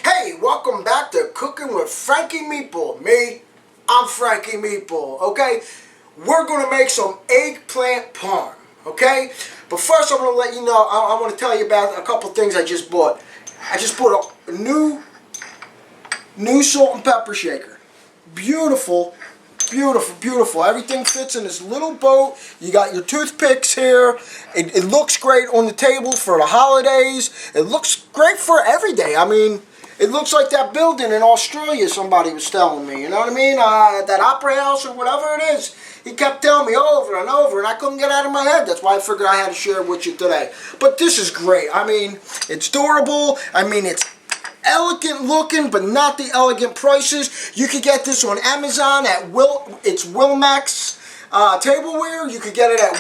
Hey, welcome back to Cooking with Frankie Meatball. I'm Frankie Meatball, okay? We're going to make some eggplant parm, okay? But first I'm going to let you know, I want to tell you about a couple things I just bought. I just bought a new salt and pepper shaker. Beautiful, beautiful, beautiful. Everything fits in this little boat. You got your toothpicks here. It looks great on the table for the holidays. It looks great for every day. I mean, it looks like that building in Australia somebody was telling me. You know what I mean? That opera house or whatever it is. He kept telling me over and over, and I couldn't get out of my head. That's why I figured I had to share it with you today. But this is great. I mean, it's durable. I mean, it's elegant looking, but not the elegant prices. You could get this on Amazon at it's Wilmax tableware. You could get it at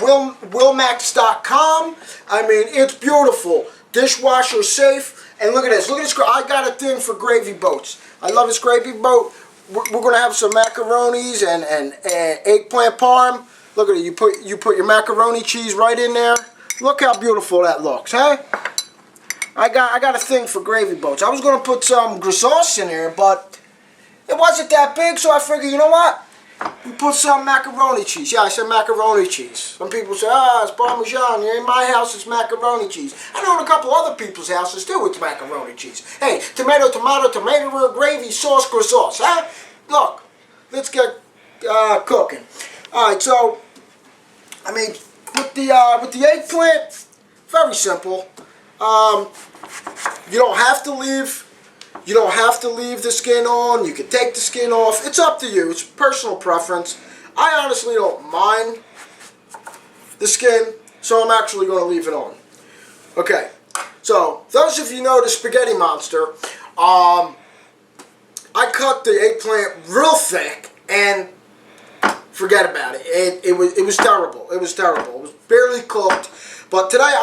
Wilmax.com. I mean, it's beautiful. Dishwasher safe. And look at this. Look at this. I got a thing for gravy boats. I love this gravy boat. We're going to have some macaronis and eggplant parm. Look at it. You put your macaroni cheese right in there. Look how beautiful that looks, huh? I got a thing for gravy boats. I was going to put some sauce in here, but it wasn't that big, so I figured, you know what? We put some macaroni cheese. Yeah, I said macaroni cheese. Some people say, it's Parmesan. In my house, it's macaroni cheese. I know in a couple other people's houses, too, it's macaroni cheese. Hey, tomato, gravy, sauce, sauce, huh? Look, let's get cooking. All right, so, I mean, with the eggplant, very simple. You don't have to leave the skin on. You can take the skin off. It's up to you. It's personal preference. I honestly don't mind the skin, so I'm actually going to leave it on. Okay, so those of you know the spaghetti monster, I cut the eggplant real thick and forget about it. It was terrible. It was terrible. It was barely cooked. But today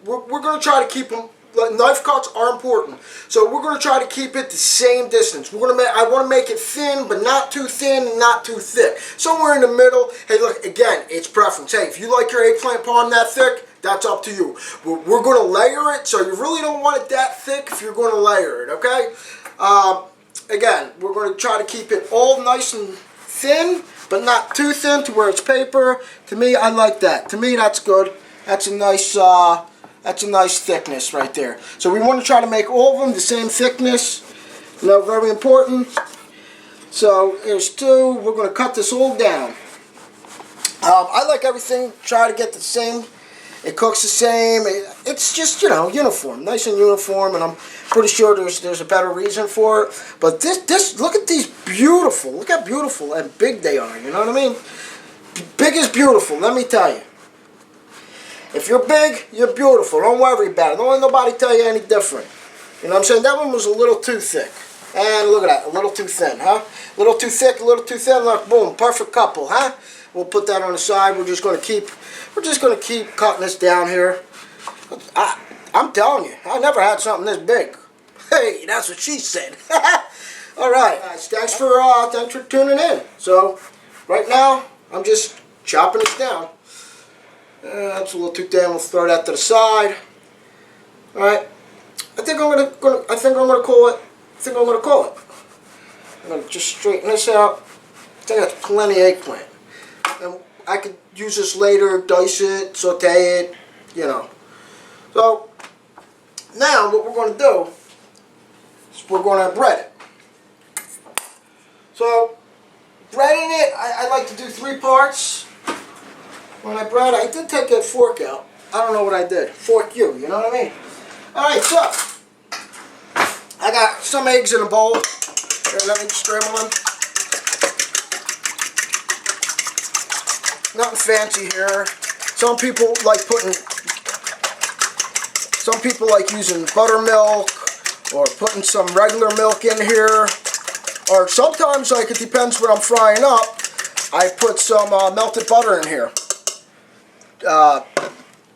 we're going to try to keep them. Knife cuts are important, so we're going to try to keep it the same distance. I want to make it thin, but not too thin and not too thick. Somewhere in the middle. Hey, look, again, it's preference. Hey, if you like your eggplant parm that thick, that's up to you. We're going to layer it, so you really don't want it that thick if you're going to layer it, okay? Again, we're going to try to keep it all nice and thin, but not too thin to where it's paper. To me, I like that. To me, that's good. That's a nice thickness right there. So we want to try to make all of them the same thickness. You know, very important. So here's two. We're going to cut this all down. I like everything. Try to get the same. It cooks the same. It's just, you know, uniform, nice and uniform. And I'm pretty sure there's a better reason for it. But this look at these beautiful. Look how beautiful and big they are. You know what I mean? Big is beautiful. Let me tell you. If you're big, you're beautiful. Don't worry about it. Don't let nobody tell you any different. You know what I'm saying? That one was a little too thick. And look at that. A little too thin, huh? A little too thick, a little too thin. Look, boom. Perfect couple, huh? We'll put that on the side. We're just going to keep cutting this down here. I'm telling you, I never had something this big. Hey, that's what she said. All right. Guys, thanks for tuning in. So, right now, I'm just chopping this down. That's a little too thin. We'll throw that to the side. All right. I think I'm gonna call it. I'm gonna just straighten this out. I think that's plenty of eggplant. And I could use this later, dice it, saute it, you know. So now what we're gonna do is we're gonna bread it. So breading it, I like to do 3 parts. When I bread, I did take that fork out. I don't know what I did. Fork you know what I mean? Alright, so I got some eggs in a bowl. Here, let me scramble them. Nothing fancy here. Some people like using buttermilk or putting some regular milk in here. Or sometimes, like, it depends what I'm frying up, I put some melted butter in here.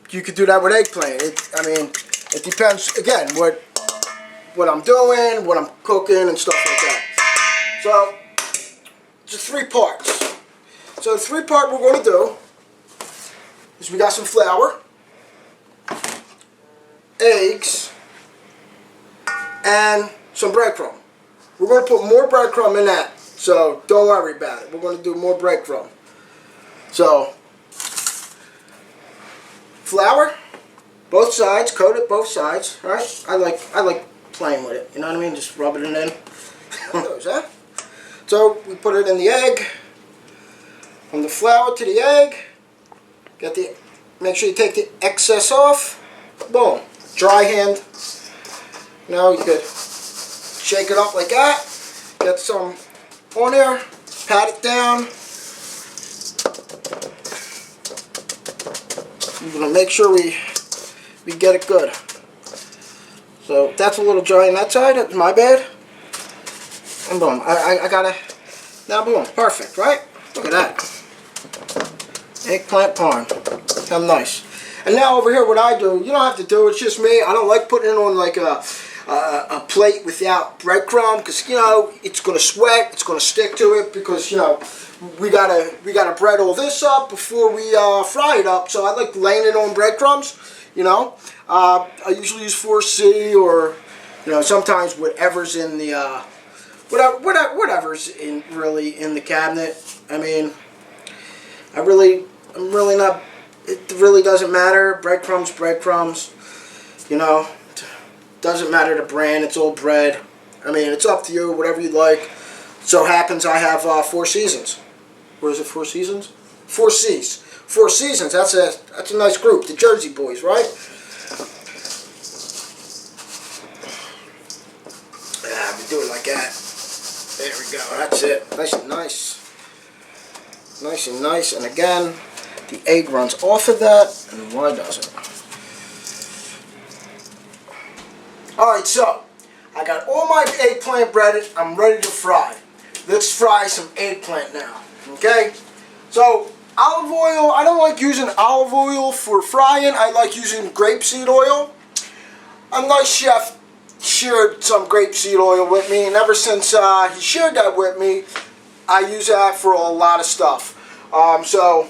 You could do that with eggplant. I mean, it depends, again, what I'm doing, what I'm cooking, and stuff like that. So, just 3 parts. So the 3-part we're going to do is we got some flour, eggs, and some breadcrumb. We're going to put more breadcrumb in that. So don't worry about it. We're going to do more breadcrumb. So flour, both sides, coat it both sides. All right. I like playing with it. You know what I mean? Just rub it in. So we put it in the egg. From the flour to the egg. Make sure you take the excess off. Boom. Dry hand. Now you could shake it up like that. Get some on there. Pat it down. We're going to make sure we get it good. So that's a little dry on that side. That's my bad. And boom. I gotta. Now boom. Perfect, right? Look at that. Eggplant parm. How nice. And now over here, what I do, you don't have to do. It's just me. I don't like putting it on like a plate without breadcrumb, because you know it's gonna sweat. It's gonna stick to it, because you know we gotta bread all this up before we fry it up. So I like laying it on breadcrumbs. You know, I usually use 4C, or you know, sometimes whatever's in the whatever's really in the cabinet. I mean, I'm really not. It really doesn't matter. Breadcrumbs, breadcrumbs. You know, doesn't matter the brand. It's all bread. I mean, it's up to you. Whatever you like. So happens I have 4 Seasons. Where is it? 4 Seasons? 4 C's. 4 Seasons. That's a nice group. The Jersey boys, right? Yeah, we do it like that. There we go. That's it. Nice and nice. Nice and nice. And again, the egg runs off of that. And why doesn't it? Alright, so I got all my eggplant breaded. I'm ready to fry. Let's fry some eggplant now. Okay? So, olive oil, I don't like using olive oil for frying. I like using grapeseed oil. A nice chef shared some grapeseed oil with me, and ever since he shared that with me, I use that for a lot of stuff. So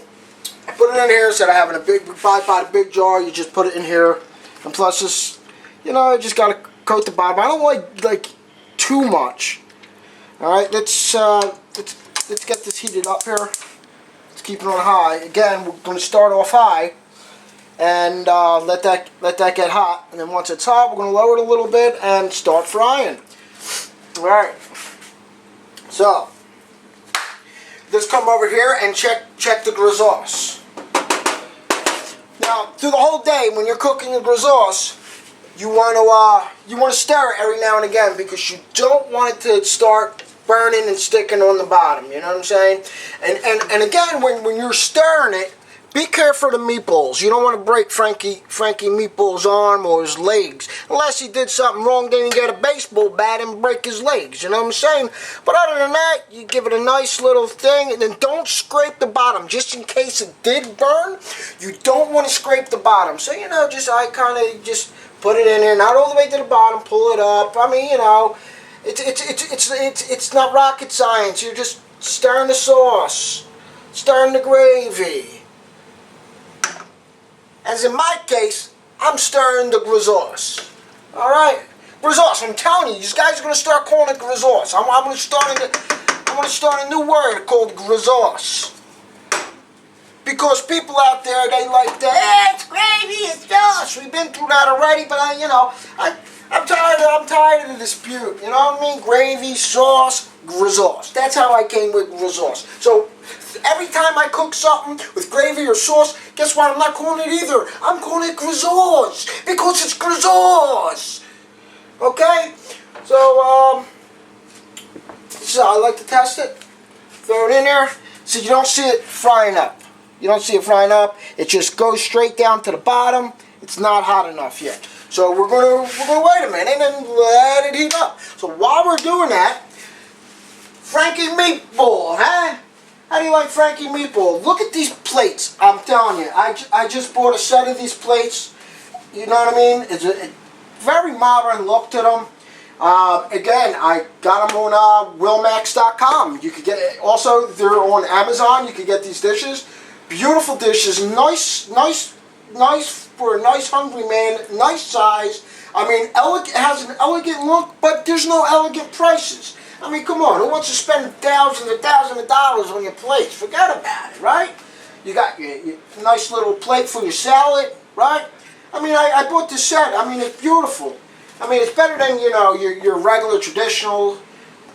I put it in here instead of having a big, buy the big jar. You just put it in here, and plus this, you know, I just gotta coat the bottom. I don't like too much. All right, let's get this heated up here. Let's keep it on high. Again, we're going to start off high and let that get hot. And then once it's hot, we're going to lower it a little bit and start frying. All right. So let's come over here and check the gris sauce. Now, through the whole day, when you're cooking the gris sauce, you want to stir it every now and again, because you don't want it to start burning and sticking on the bottom. You know what I'm saying? And again, when you're stirring it, be careful of the meatballs. You don't want to break Frankie Meatball's arm or his legs, unless he did something wrong. Then you get a baseball bat and break his legs. You know what I'm saying? But other than that, you give it a nice little thing, and then don't scrape the bottom, just in case it did burn. You don't want to scrape the bottom. So you know, I kind of just put it in there, not all the way to the bottom. Pull it up. I mean, you know, it's not rocket science. You're just stirring the sauce, stirring the gravy. As in my case, I'm stirring the gris sauce. All right, gris sauce. I'm telling you, you guys are gonna start calling it gris sauce. I'm gonna start a new word called gris sauce. Because people out there, they like the, hey, it's gravy, it's sauce. We've been through that already, but I'm tired of the dispute. You know what I mean? Gravy, sauce, gris sauce. That's how I came with gris sauce. So every time I cook something with gravy or sauce, guess what? I'm not calling it either. I'm calling it gris sauce, because it's gris sauce. Okay? So I like to test it. Throw it in there. So you don't see it frying up. You don't see it frying up. It just goes straight down to the bottom. It's not hot enough yet. So we're gonna wait a minute and let it heat up. So while we're doing that, Frankie Meatball, huh? How do you like Frankie Meatball? Look at these plates. I'm telling you, I just bought a set of these plates. You know what I mean? It's a very modern look to them. Again, I got them on Willmax.com. You could get it. Also, they're on Amazon. You could get these dishes. Beautiful dishes. Nice for a nice hungry man. Nice size. I mean, it has an elegant look, but there's no elegant prices. I mean, come on, who wants to spend thousands and thousands of dollars on your plates? Forget about it, right? You got your nice little plate for your salad, right? I mean, I bought this set. I mean, it's beautiful. I mean, it's better than, you know, your regular traditional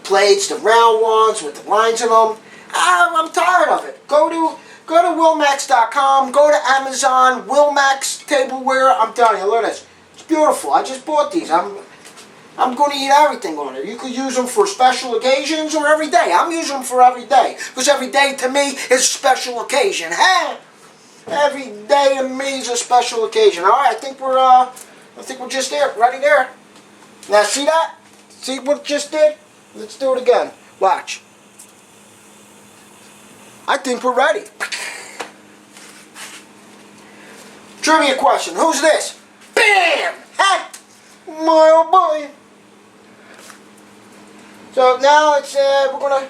plates, the round ones with the lines in them. I'm tired of it. Go to Wilmax.com, go to Amazon, Wilmax tableware. I'm telling you, look at this. It's beautiful. I just bought these. I'm going to eat everything on it. You could use them for special occasions or every day. I'm using them for every day. Because every day to me is a special occasion. Hey? Every day to me is a special occasion. Alright, I think we're just there, ready there. Now see that? See what it just did? Let's do it again. Watch. I think we're ready. Trivia question. Who's this? Bam! Hey! My oh boy. So now it's we're gonna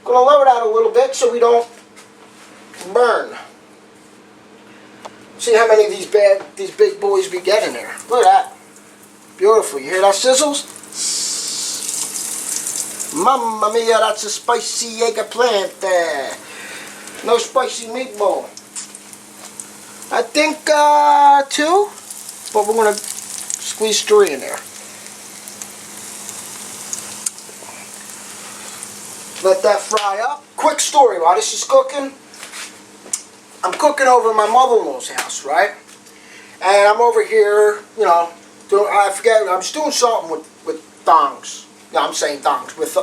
lower that a little bit so we don't burn. See how many of these big boys we get in there. Look at that. Beautiful. You hear that sizzles? Mamma mia, that's a spicy eggplant there. No spicy meatball. I think 2, but we're gonna squeeze 3 in there. Let that fry up. Quick story while this is cooking. I'm cooking over at my mother-in-law's house, right? And I'm over here, you know, I forget, I was doing something with thongs. No, I'm saying thongs, with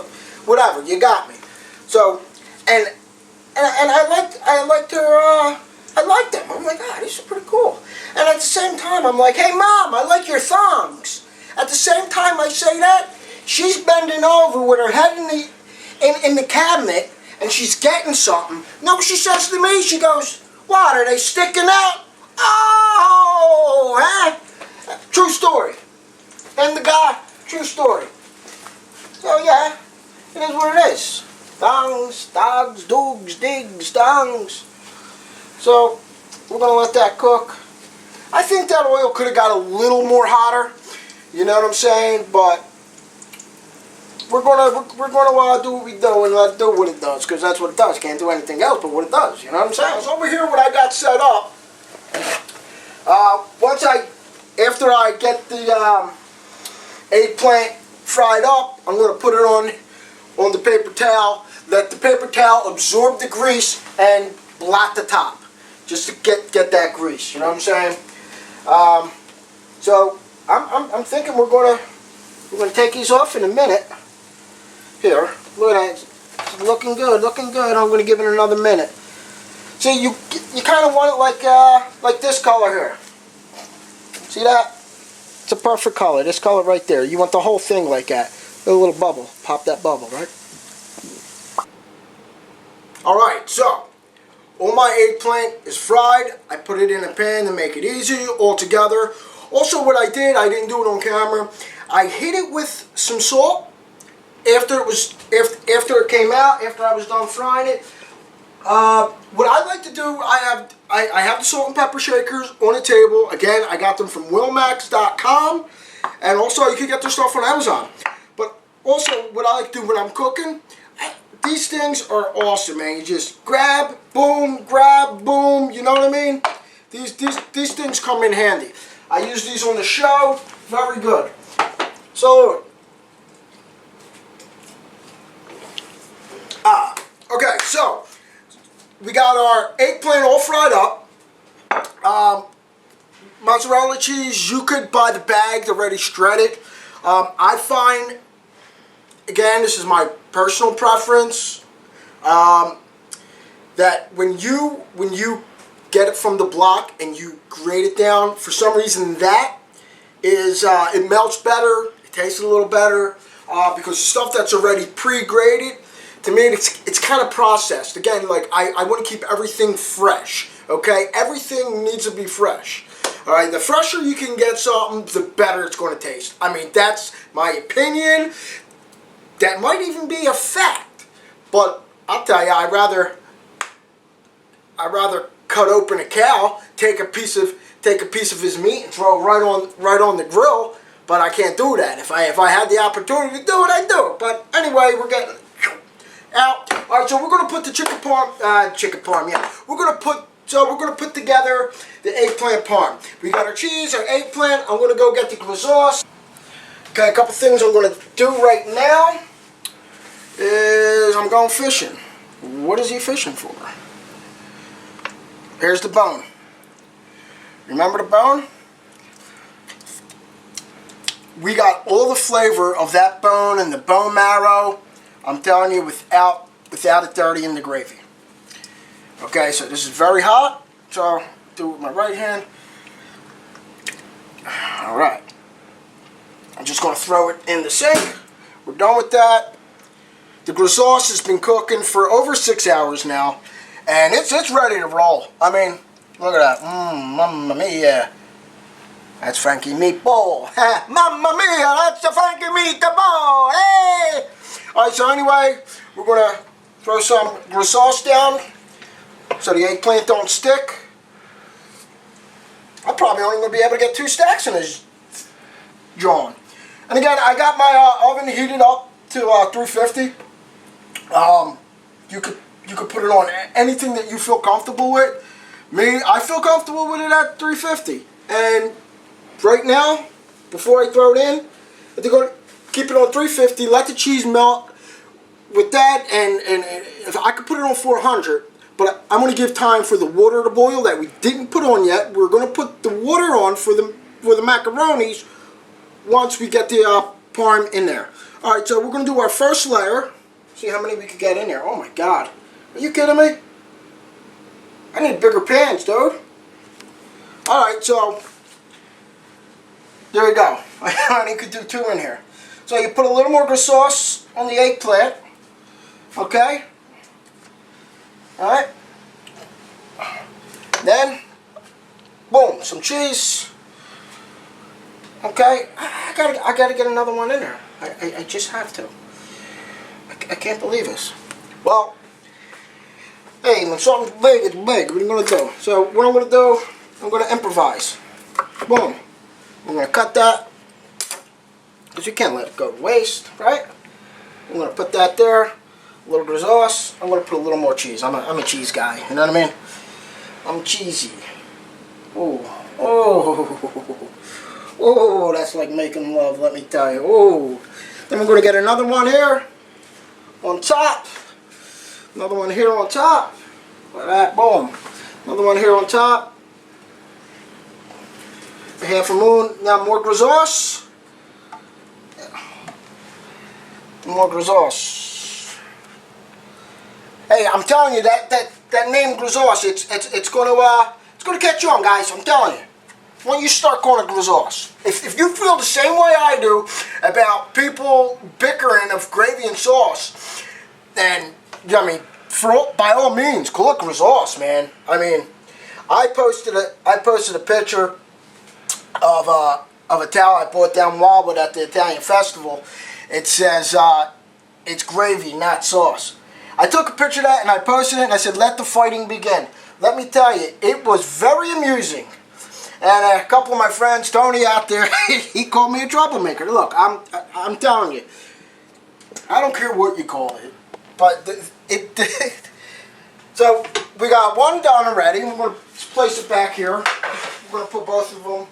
whatever, you got me. So, and I liked them. I'm like, these are pretty cool. And at the same time, I'm like, hey Mom, I like your thongs. At the same time I say that, she's bending over with her head in the cabinet, and she's getting something. No, she says to me, she goes, what, are they sticking out? Oh, huh? True story. And the guy, true story. So yeah, it is what it is. Thongs, dogs, doogs, digs, thongs. So, we're going to let that cook. I think that oil could have got a little more hotter. You know what I'm saying? But we're gonna do what we do and let it do what it does, because that's what it does. Can't do anything else but what it does. You know what I'm saying? So over here, what I got set up. After I get the eggplant fried up, I'm gonna put it on the paper towel. Let the paper towel absorb the grease and blot the top, just to get that grease. You know what I'm saying? So I'm thinking we're gonna take these off in a minute. Here, look at that. It's looking good, looking good. I'm gonna give it another minute. See, you kind of want it like this color here. See that? It's a perfect color. This color right there. You want the whole thing like that. A little bubble. Pop that bubble, right? Alright, so all my eggplant is fried. I put it in a pan to make it easy all together. Also, what I didn't do it on camera. I hit it with some salt after it came out, after I was done frying it. What I like to do, I have the salt and pepper shakers on the table. Again, I got them from Wilmax.com, and also you can get their stuff on Amazon. But also, what I like to do when I'm cooking, these things are awesome, man. You just grab, boom, you know what I mean? These things come in handy. I use these on the show, very good. So, okay, so we got our eggplant all fried up. Mozzarella cheese, you could buy the bag already shredded. I find, again, this is my personal preference, that when you get it from the block and you grate it down, for some reason that is it melts better, it tastes a little better, because stuff that's already pre-grated, to me it's kind of processed. Again, like I want to keep everything fresh. Okay, everything needs to be fresh. All right, the fresher you can get something, the better it's going to taste. I mean, that's my opinion. That might even be a fact, but I'll tell you, I'd rather cut open a cow, take a piece of his meat and throw it right on the grill. but I can't do that. If I had the opportunity to do it, I'd do it. But anyway, we're getting out. All right, so we're gonna put the chicken parm, yeah. We're gonna put together the eggplant parm. We got our cheese, our eggplant. I'm gonna go get the glue sauce. Okay, a couple things I'm gonna do right now is I'm going fishing. What is he fishing for? Here's the bone. Remember the bone? We got all the flavor of that bone and the bone marrow, I'm telling you, without it dirty in the gravy. Okay, so this is very hot, so I'll do it with my right hand. Alright. I'm just going to throw it in the sink. We're done with that. The glue sauce has been cooking for over 6 hours now, and it's ready to roll. I mean, look at that. Mamma mia. That's Frankie Meatball. Mamma mia, that's the Frankie Meatball. Hey! Alright, so anyway, we're going to throw some glue sauce down so the eggplant don't stick. I'm probably only going to be able to get 2 stacks in this John. And again, I got my oven heated up to 350. You could put it on anything that you feel comfortable with. Me, I feel comfortable with it at 350. And right now, before I throw it in, I think I'm going to keep it on 350, let the cheese melt with that, and if I could put it on 400, but I'm going to give time for the water to boil that we didn't put on yet. We're going to put the water on for the macaronis once we get the parm in there. Alright, so we're going to do our first layer. See how many we can get in there. Oh my god. Are you kidding me? I need bigger pans, dude. Alright, so there you go. I only could do 2 in here. So you put a little more sauce on the eggplant. Okay? Alright. Then, boom, some cheese. Okay? I gotta get another one in there. I just have to. I can't believe this. Well, hey, when something's big, it's big. What are you going to do? So what I'm going to do, I'm going to improvise. Boom. I'm going to cut that, because you can't let it go to waste, right? I'm going to put that there. A little bit of sauce. I'm going to put a little more cheese. I'm a cheese guy. You know what I mean? I'm cheesy. Oh. Oh. Oh, that's like making love, let me tell you. Oh. Then we're going to get another one here on top. Another one here on top. Like that. Boom. Another one here on top. A half a moon. Now more glue sauce. More glue sauce. Hey, I'm telling you that name glue sauce, it's gonna catch on, guys. I'm telling you. When you start calling it glue sauce, if you feel the same way I do about people bickering of gravy and sauce, then I mean, by all means, call it glue sauce, man. I mean, I posted a picture of a towel I bought down Wildwood at the Italian festival. It says it's gravy, not sauce. I took a picture of that and I posted it and I said, let the fighting begin. Let me tell you, it was very amusing. And a couple of my friends, Tony out there, he called me a troublemaker. Look, I'm telling you, I don't care what you call it, but so we got one done already. We're going to place it back here. We're going to put both of them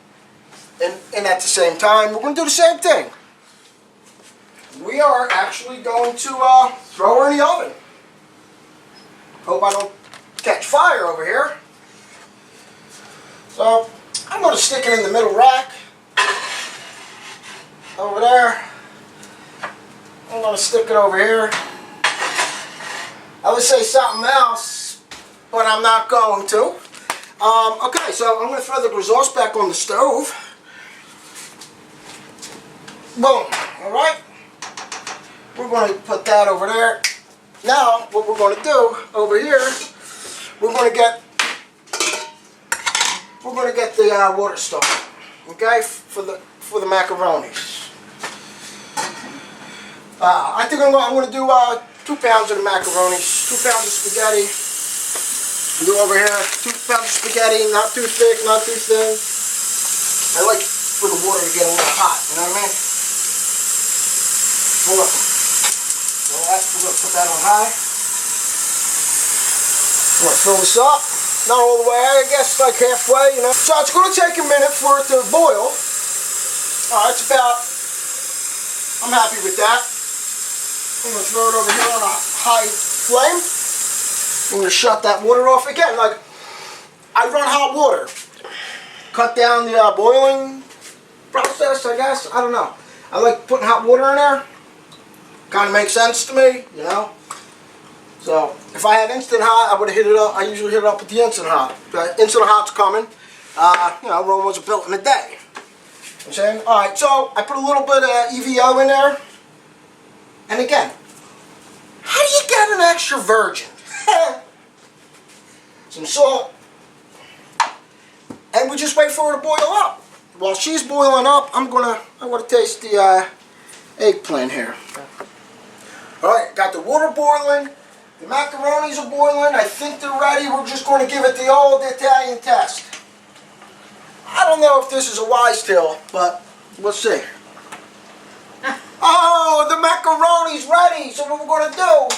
in at the same time. We're going to do the same thing. We are actually going to throw her in the oven. Hope I don't catch fire over here. So I'm going to stick it in the middle rack. Over there. I'm going to stick it over here. I would say something else, but I'm not going to. Okay, so I'm going to throw the glue sauce back on the stove. Boom. Alright. We're going to put that over there. Now, what we're going to do over here, we're going to get the water started, okay, for the macaronis. I think I'm going to do 2 pounds of the macaronis, 2 pounds of spaghetti. Do over here, 2 pounds of spaghetti, not too thick, not too thin. I like for the water to get a little hot, you know what I mean? So look, we're going to put that on high. I'm going to fill this up. Not all the way, I guess like halfway, you know. So it's going to take a minute for it to boil. Alright, it's about, I'm happy with that. I'm going to throw it over here on a high flame. I'm going to shut that water off. Again, like, I run hot water. Cut down the boiling process, I guess. I don't know. I like putting hot water in there. Kind of makes sense to me, you know. So, if I had instant hot, I would have hit it up. I usually hit it up with the instant hot. Instant hot's coming. You know, Rome wasn't built in a day. You know what I'm saying? Alright, so I put a little bit of EVO in there. And again, how do you get an extra virgin? Some salt. And we just wait for her to boil up. While she's boiling up, I'm gonna taste the eggplant here. Alright, got the water boiling. The macaronis are boiling. I think they're ready. We're just going to give it the old Italian test. I don't know if this is a wise tale, but we'll see. Oh, the macaroni's ready. So what we're going to do,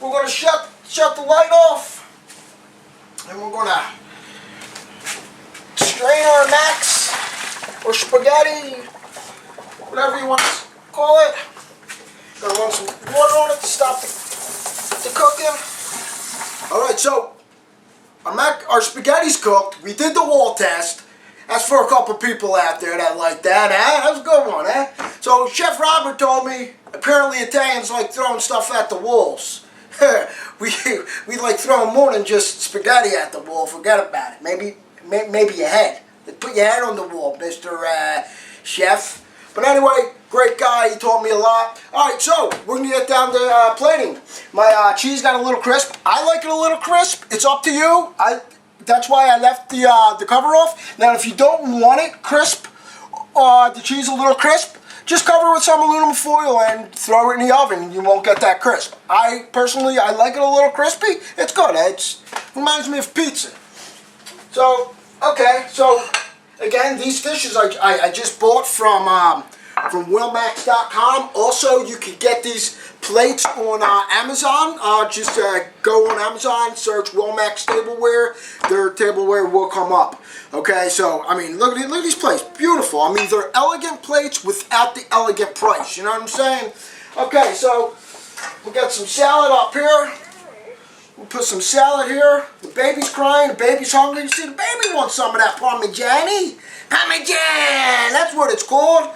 we're going to shut the light off. And we're going to strain our macs or spaghetti, whatever you want to call it. Going to run some water on it to stop the cooking. Alright, so our spaghetti's cooked. We did the wall test. That's for a couple people out there that like that, eh? That was a good one, eh? So Chef Robert told me apparently Italians like throwing stuff at the walls. we like throwing more than just spaghetti at the wall. Forget about it. Maybe your head. Put your head on the wall, Mr. Chef. But anyway, great guy. He taught me a lot. Alright, so we're going to get down to plating. My cheese got a little crisp. I like it a little crisp. It's up to you. That's why I left the cover off. Now, if you don't want it crisp, the cheese a little crisp, just cover it with some aluminum foil and throw it in the oven. You won't get that crisp. Personally, I like it a little crispy. It's good. It reminds me of pizza. So, okay. So, again, these dishes I just bought from Willmax.com. Also, you can get these plates on Amazon. Just go on Amazon, search Willmax tableware. Their tableware will come up. Okay, so I mean, look at these plates, beautiful. I mean, they're elegant plates without the elegant price. You know what I'm saying? Okay, so we got some salad up here. We'll put some salad here. The baby's crying. The baby's hungry. You see, the baby wants some of that Parmigiani. Parmesan. That's what it's called.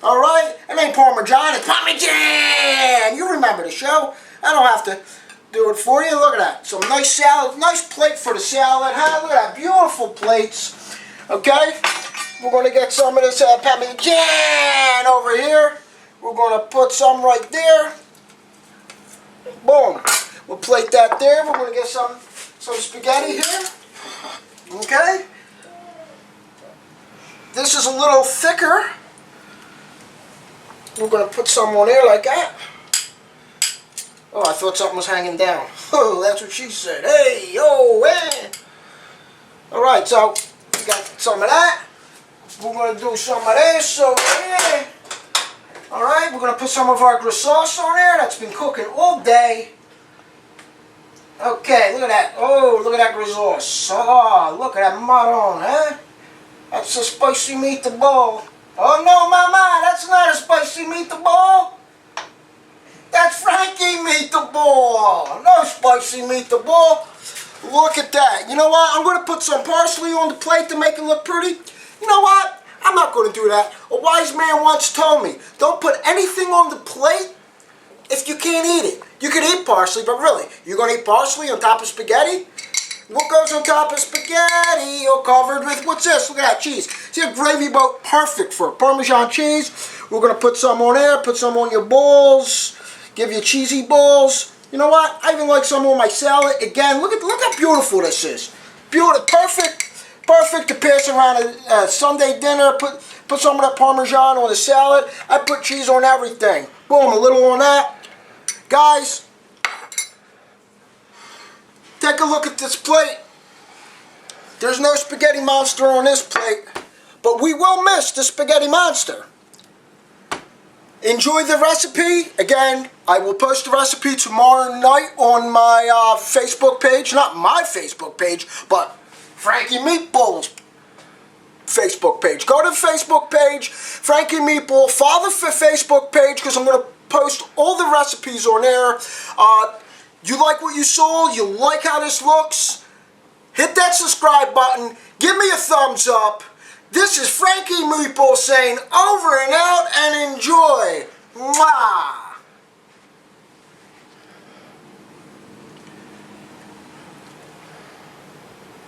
All right, it ain't Parmesan, it's Parmesan. You remember the show. I don't have to do it for you. Look at that. Some nice salad, nice plate for the salad. Huh? Look at that, beautiful plates. Okay, we're going to get some of this Parmesan over here. We're going to put some right there. Boom. We'll plate that there. We're going to get some spaghetti here. Okay. This is a little thicker. We're going to put some on there like that. Oh, I thought something was hanging down. Oh, that's what she said. Hey, yo, hey. Alright, so we got some of that. We're going to do some of this over here. Alright, we're going to put some of our gris sauce on there. That's been cooking all day. Okay, look at that. Oh, look at that gris sauce. Oh, look at that marron, huh? That's a spicy meatball. Oh no, Mama, that's not a spicy meatball. That's Frankie meatball. No spicy meatball. Look at that. You know what? I'm going to put some parsley on the plate to make it look pretty. You know what? I'm not going to do that. A wise man once told me, don't put anything on the plate if you can't eat it. You can eat parsley, but really, you're going to eat parsley on top of spaghetti? What goes on top of spaghetti or covered with, what's this? Look at that cheese. See a gravy boat, perfect for Parmesan cheese. We're going to put some on there, put some on your balls, give you cheesy balls. You know what? I even like some on my salad. Again, look how beautiful this is. Beautiful, perfect to pass around a Sunday dinner. Put some of that Parmesan on the salad. I put cheese on everything. Boom, a little on that. Guys, take a look at this plate. There's no spaghetti monster on this plate, but we will miss the spaghetti monster. Enjoy the recipe. Again, I will post the recipe tomorrow night on my Facebook page. Not my Facebook page, but Frankie Meatball's Facebook page. Go to the Facebook page, Frankie Meatball. Follow the Facebook page because I'm going to post all the recipes on there. You like what you saw? You like how this looks? Hit that subscribe button. Give me a thumbs up. This is Frankie Meatball saying over and out and enjoy. Mwah!